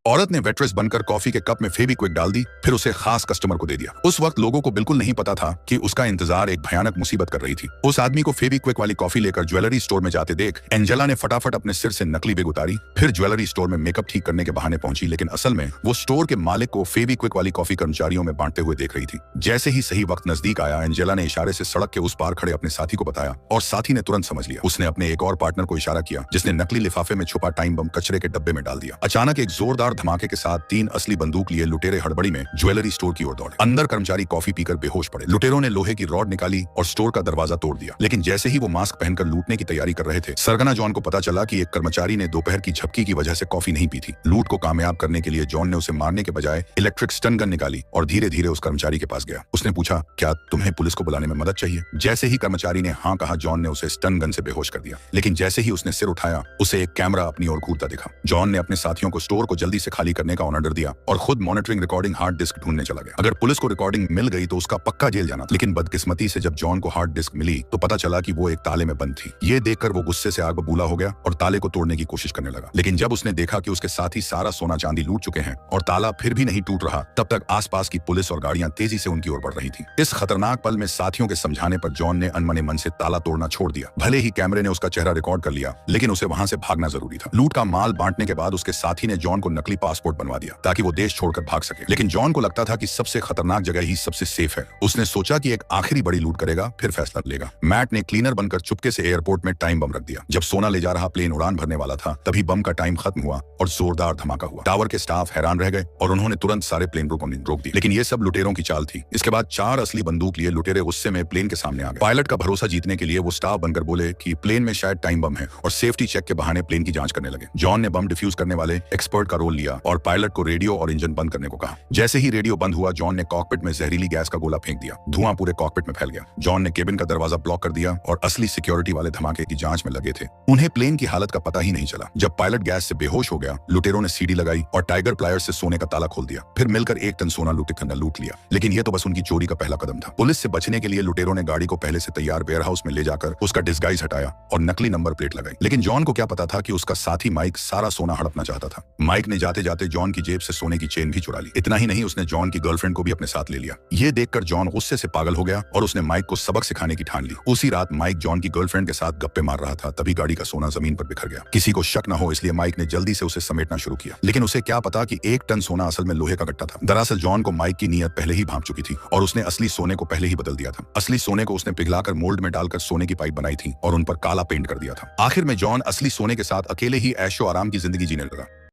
औरत ने वेट्रेस बनकर कॉफी के कप में फेविक्विक डाल दी, फिर उसे खास कस्टमर को दे दिया। उस वक्त लोगों को बिल्कुल नहीं पता था कि उसका इंतजार एक भयानक मुसीबत कर रही थी। उस आदमी को फेविक्विक वाली कॉफी लेकर ज्वेलरी स्टोर में जाते देख एंजेला ने फटाफट अपने सिर से नकली विग उतारी, फिर ज्वेलरी स्टोर में मेकअप ठीक करने के बहाने पहुंची, लेकिन असल में वो स्टोर के मालिक को फेविक्विक वाली कॉफी कर्मचारियों में बांटते हुए देख रही थी। जैसे ही सही वक्त नजदीक आया, एंजेला ने इशारे से सड़क के उस पार खड़े अपने साथी को बताया और साथी ने तुरंत समझ लिया। उसने अपने एक और पार्टनर को इशारा किया जिसने नकली लिफाफे में छुपा टाइम बम कचरे के डब्बे में डाल दिया। अचानक एक जोरदार धमाके के साथ 3 असली बंदूक लिए लुटेरे हड़बड़ी में ज्वेलरी स्टोर की ओर दौड़े। अंदर कर्मचारी कॉफी पीकर बेहोश पड़े। लुटेरों ने लोहे की रॉड निकाली और स्टोर का दरवाजा तोड़ दिया, लेकिन जैसे ही वो मास्क पहनकर लूटने की तैयारी कर रहे थे, सरगना जॉन को पता चला कि एक कर्मचारी ने दोपहर की झपकी की वजह से कॉफी नहीं पी थी। लूट को कामयाब करने के लिए जॉन ने उसे मारने के बजाय इलेक्ट्रिक स्टन गन निकाली और धीरे धीरे उस कर्मचारी के पास गया। उसने पूछा, क्या तुम्हें पुलिस को बुलाने में मदद चाहिए? जैसे ही कर्मचारी ने हाँ कहा, जॉन ने उसे स्टन गन से बेहोश कर दिया, लेकिन जैसे ही उसने सिर उठाया, उसे एक कैमरा अपनी ओर घूरता दिखा। जॉन ने अपने साथियों को स्टोर को जल्दी से खाली करने का ऑर्डर दिया और खुद मॉनिटरिंग रिकॉर्डिंग हार्ड डिस्क ढूंढने चला गया। अगर पुलिस को रिकॉर्डिंग मिल गई तो उसका पक्का जेल जाना था, लेकिन बदकिस्मती से जब जॉन को हार्ड डिस्क मिली तो पता चला कि वो एक ताले में बंद थी। ये देखकर वो गुस्से से आग बबूला हो गया और ताले को तोड़ने की कोशिश करने लगा, लेकिन जब उसने देखा कि उसके साथी सारा सोना चांदी लूट चुके हैं और ताला फिर भी नहीं टूट रहा, तब तक आसपास की पुलिस और गाड़ियां तेजी से उनकी ओर बढ़ रही थी। इस खतरनाक पल में साथियों के समझाने पर जॉन ने अनमने मन से ताला तोड़ना छोड़ दिया। भले ही कैमरे ने उसका चेहरा रिकॉर्ड कर लिया, लेकिन उसे वहां से भागना जरूरी था। लूट का माल बांटने के बाद उसके साथी ने जॉन को नकली पासपोर्ट बनवा दिया ताकि वो देश छोड़कर भाग सके, लेकिन जॉन को लगता था कि सबसे खतरनाक जगह ही सबसे सेफ है। उसने सोचा कि एक आखिरी बड़ी लूट करेगा, फिर फैसला लेगा। मैट ने क्लीनर बनकर चुपके से एयरपोर्ट में टाइम बम रख दिया। जब सोना ले जा रहा प्लेन उड़ान भरने वाला था, तभी बम का टाइम खत्म हुआ और जोरदार धमाका हुआ। टावर के स्टाफ हैरान रह गए और उन्होंने तुरंत सारे प्लेन को रोक दिया, लेकिन ये सब लुटेरों की चाल थी। इसके बाद 4 असली बंदूक लिए लुटेरे गुस्से में प्लेन के सामने आ गए। पायलट का भरोसा जीतने के लिए वो स्टाफ बनकर बोले कि प्लेन में शायद टाइम बम है और सेफ्टी चेक के बहाने प्लेन की जांच करने लगे। जॉन ने बम डिफ्यूज करने वाले एक्सपर्ट का रोल लिया और पायलट को रेडियो और इंजन बंद करने को कहा। जैसे ही रेडियो बंद हुआ, जॉन ने कॉकपिट में जहरीली गैस का गोला फेंक दिया। धुआं पूरे कॉकपिट में फैल गया। जॉन ने केबिन का दरवाजा ब्लॉक कर दिया और असली सिक्योरिटी वाले धमाके की जांच में लगे थे। उन्हें प्लेन की हालत का पता ही नहीं चला। जब पायलट गैस से बेहोश हो गया, लुटेरों ने सीडी लगाई और टाइगर प्लायर्स से सोने का ताला खोल दिया। फिर मिलकर 1 टन सोना लूट लिया, लेकिन यह तो बस उनकी चोरी का पहला कदम था। पुलिस से बचने के लिए लुटेरों ने गाड़ी को पहले से तैयार वेयरहाउस में ले जाकर उसका डिस्गाइज हटाया और नकली नंबर प्लेट लगाई। लेकिन जॉन को क्या पता था कि उसका साथी माइक सारा सोना हड़पना चाहता था। माइक ने जाते जाते जॉन की जेब से सोने की चेन भी चुरा ली। इतना ही नहीं, उसने जॉन की गर्लफ्रेंड को भी अपने साथ ले लिया। ये देखकर जॉन गुस्से से पागल हो गया और उसने माइक को सबक सिखाने की ठान ली। उसी रात माइक जॉन की गर्लफ्रेंड के साथ गप्पे मार रहा था, तभी गाड़ी का सोना जमीन पर बिखर गया। किसी को शक न हो इसलिए माइक ने जल्दी से उसे समेटना शुरू किया, लेकिन उसे क्या पता कि 1 टन सोना असल में लोहे का गट्टा था। दरअसल जॉन को माइक की नीयत पहले ही भांप चुकी थी और उसने असली सोने को पहले ही बदल दिया था। असली सोने को उसने पिघलाकर मोल्ड में डालकर सोने की पाइप बनाई थी और उन पर काला पेंट कर दिया था। आखिर में जॉन असली सोने के साथ अकेले ही ऐशो आराम की जिंदगी जीने लगा।